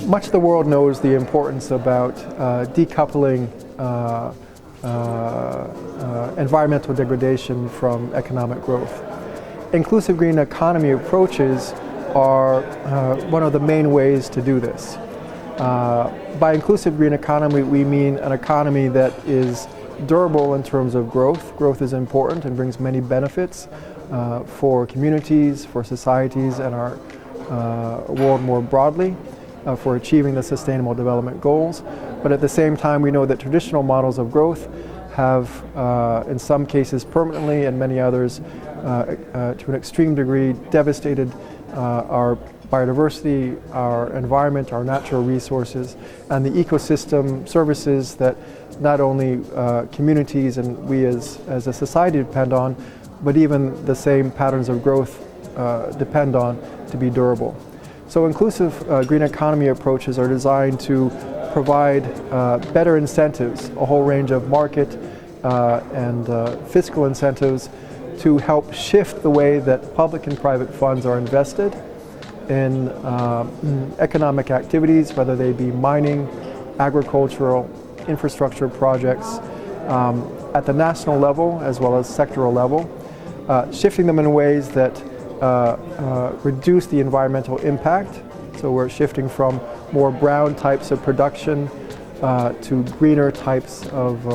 Much of the world knows the importance about decoupling environmental degradation from economic growth. Inclusive green economy approaches are one of the main ways to do this. By inclusive green economy, we mean an economy that is durable in terms of growth. Growth is important and brings many benefits for communities, for societies, and our world more broadly, for achieving the Sustainable Development Goals. But at the same time, we know that traditional models of growth have, in some cases permanently, and many others to an extreme degree, devastated our biodiversity, our environment, our natural resources, and the ecosystem services that not only communities and we as a society depend on, but even the same patterns of growth depend on to be durable. So inclusive green economy approaches are designed to provide better incentives, a whole range of market and fiscal incentives to help shift the way that public and private funds are invested in economic activities, whether they be mining, agricultural, infrastructure projects, at the national level as well as sectoral level, shifting them in ways that reduce the environmental impact. So we're shifting from more brown types of production to greener types of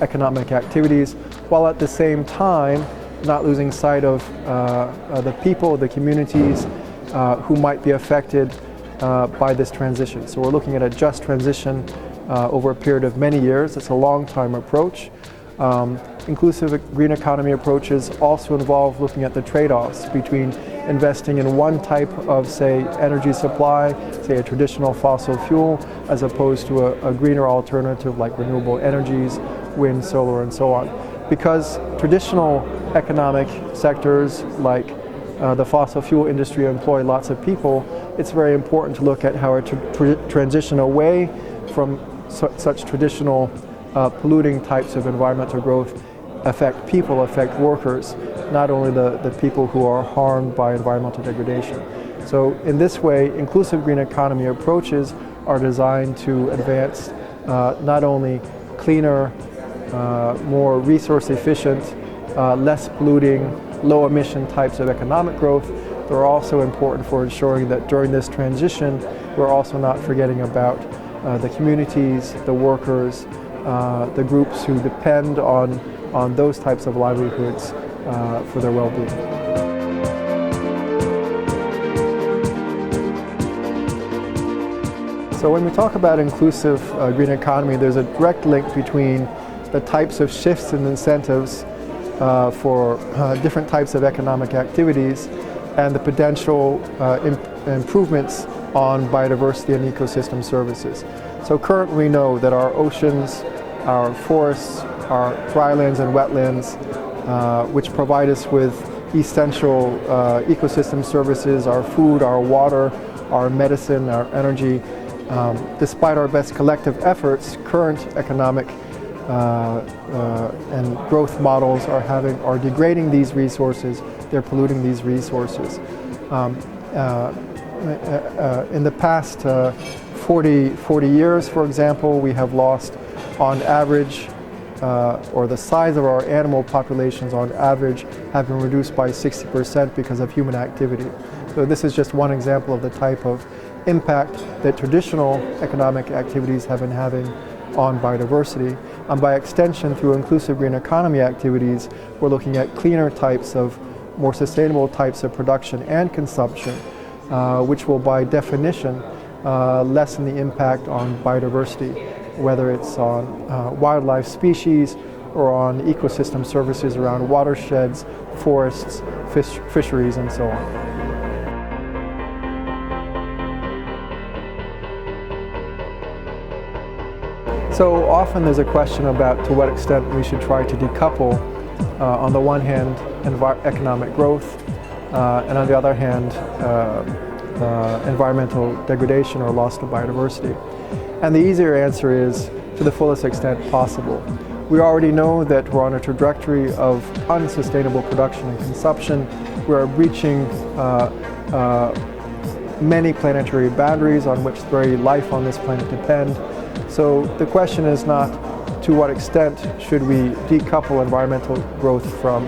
economic activities, while at the same time not losing sight of the people, the communities who might be affected by this transition. So we're looking at a just transition over a period of many years. It's a long-time approach. Inclusive green economy approaches also involve looking at the trade-offs between investing in one type of, say, energy supply, say a traditional fossil fuel, as opposed to a greener alternative like renewable energies, wind, solar, and so on. Because traditional economic sectors like the fossil fuel industry employ lots of people, it's very important to look at how a transition away from such traditional polluting types of environmental growth affect people, affect workers, not only the people who are harmed by environmental degradation. So in this way, inclusive green economy approaches are designed to advance not only cleaner, more resource efficient, less polluting, low emission types of economic growth. They're also important for ensuring that during this transition, we're also not forgetting about the communities, the workers, the groups who depend on those types of livelihoods for their well-being. So when we talk about inclusive green economy, there's a direct link between the types of shifts and incentives for different types of economic activities and the potential improvements on biodiversity and ecosystem services. So currently we know that our oceans, our forests, our drylands and wetlands, which provide us with essential ecosystem services, our food, our water, our medicine, our energy, despite our best collective efforts, current economic and growth models are degrading these resources, they're polluting these resources. In the past 40 years, for example, we have lost on average, or the size of our animal populations on average have been reduced by 60% because of human activity. So this is just one example of the type of impact that traditional economic activities have been having on biodiversity. And by extension, through inclusive green economy activities, we're looking at cleaner types of, more sustainable types of production and consumption, which will by definition lessen the impact on biodiversity, whether it's on wildlife species or on ecosystem services around watersheds, forests, fisheries, and so on. So often there's a question about to what extent we should try to decouple, on the one hand, economic growth, and on the other hand, environmental degradation or loss of biodiversity. And the easier answer is to the fullest extent possible. We already know that we're on a trajectory of unsustainable production and consumption. We are breaching many planetary boundaries on which very life on this planet depend. So the question is not to what extent should we decouple environmental growth from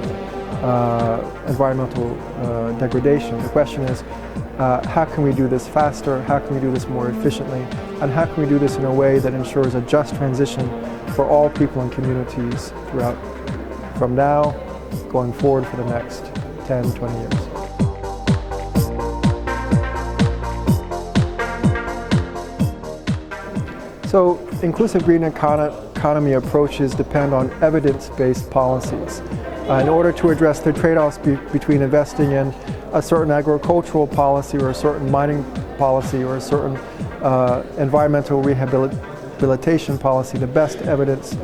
environmental degradation. The question is how can we do this faster, how can we do this more efficiently, and how can we do this in a way that ensures a just transition for all people and communities throughout, from now going forward for the next 10, 20 years. So inclusive green economy approaches depend on evidence-based policies. In order to address the trade-offs between investing in a certain agricultural policy or a certain mining policy or a certain environmental rehabilitation policy, the best evidence,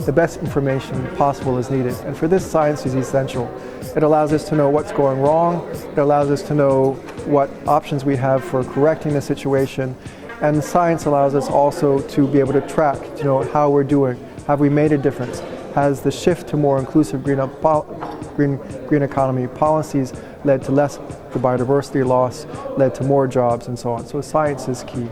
the best information possible is needed. And for this, science is essential. It allows us to know what's going wrong. It allows us to know what options we have for correcting the situation. And science allows us also to be able to track, to know how we're doing. Have we made a difference? Has the shift to more inclusive green economy policies led to less biodiversity loss, led to more jobs, and so on? So science is key.